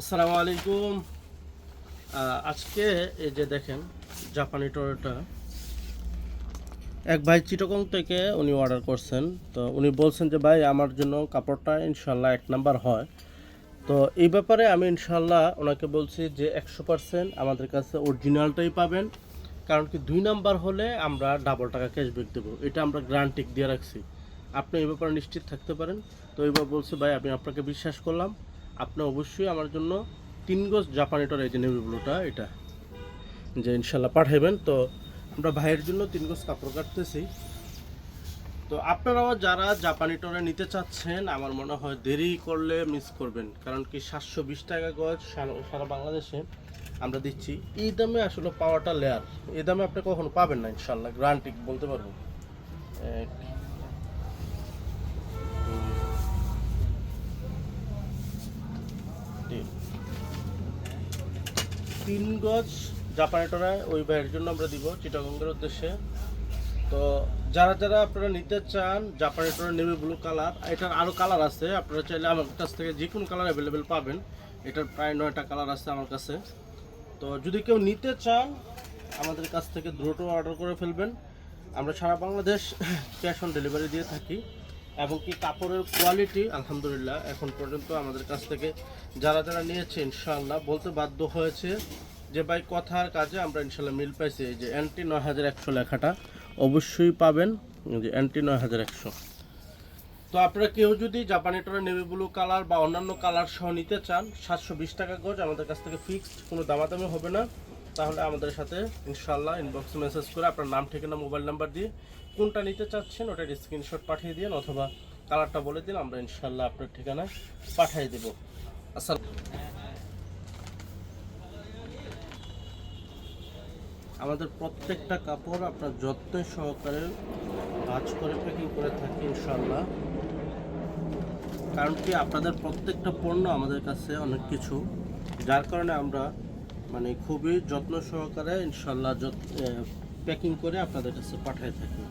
আসসালামু আলাইকুম। আজকে এই যে দেখেন জাপানি টয়োটা এক ভাই চিটাগং থেকে উনি অর্ডার করছেন। তো উনি বলছেন যে ভাই আমার জন্য কাপড়টা ইনশাল্লাহ এক নাম্বার হয়। তো এই ব্যাপারে আমি ইনশাল্লাহ ওনাকে বলছি যে 100% আমাদের কাছে অরিজিনালটাই পাবেন। কারণ কি 2 নাম্বার হলে আমরা ডাবল টাকা ক্যাশব্যাক দেবো, এটা আমরা গ্যারান্টি দিয়ে রাখছি। আপনি এই ব্যাপারে নিশ্চিত থাকতে পারেন। তো এইবার বলছে ভাই আমি আপনাকে বিশ্বাস করলাম, আপনি অবশ্যই আমার জন্য 3 গজ জাপানি টর এই যে নেভি ব্লুটা এটা যে ইনশাল্লাহ পাঠাইবেন। তো আমরা ভাইয়ের জন্য 3 গজ কাপড় কাটতেছি। তো আপনারাও যারা জাপানি টরে নিতে চাচ্ছেন আমার মনে হয় দেরি করলে মিস করবেন। কারণ কি 720 টাকা গজ সারা বাংলাদেশে আমরা দিচ্ছি। এই দামে আসলে পাওয়াটা লেয়ার, এই দামে আপনি কখনো পাবেন না ইনশাল্লাহ, গ্যারান্টি বলতে পারবো। 3 গজ জাপানি টরা ওই ভাইয়ের জন্য আমরা দিব চিটাগঙ্গের উদ্দেশ্যে। তো যারা যারা আপনারা নিতে চান জাপানি টরা নেভি ব্লু কালার, এটার আরও কালার আছে, আপনারা চাইলে আমার কাছ থেকে যে কোনো কালার অ্যাভেলেবেল পাবেন। এটার প্রায় 9টা কালার আছে আমার কাছে। তো যদি কেউ নিতে চান আমাদের কাছ থেকে দ্রুত অর্ডার করে ফেলবেন। আমরা সারা বাংলাদেশ ক্যাশ অন ডেলিভারি দিয়ে থাকি। এবং কি কাপড়ের কোয়ালিটি আলহামদুলিল্লাহ এখন পর্যন্ত আমাদের কাছ থেকে যারা যারা নিয়েছে ইনশাআল্লাহ বলতে বাধ্য হয়েছে যে ভাই কথার কাজে আমরা ইনশাআল্লাহ মিল পাইছি। এই যে এনটি 9100 লেখাটা অবশ্যই পাবেন, যে এনটি 9100। তো আপনারা কেউ যদি জাপানি টরে নেভি ব্লু কালার বা অন্যান্য কালার সহ নিতে চান 720 টাকা গজ আমাদের কাছ থেকে ফিক্সড, কোনো দামাদামি হবে না। তাহলে আমাদের সাথে ইনশাআল্লাহ ইনবক্সে মেসেজ করে আপনার নাম ঠিকানা মোবাইল নাম্বার দিয়ে কোনটা নিতে চাচ্ছেন ওটার স্ক্রিনশট পাঠিয়ে দিন, অথবা কালারটা বলে দিন, আমরা ইনশাআল্লাহ আপনার ঠিকানায় পাঠিয়ে দেব। আচ্ছা, আমাদের প্রত্যেকটা কাপড় আপনার যত্ন সহকারে ভাঁজ করে প্যাকিং করে থাকি ইনশাআল্লাহ। কারণ কি আপনাদের প্রত্যেকটা পণ্য আমাদের কাছে অনেক কিছু, যার কারণে আমরা মানে খুবই যত্ন সহকারে ইনশাআল্লাহ প্যাকিং করে আপনাদের কাছে পাঠিয়ে থাকি।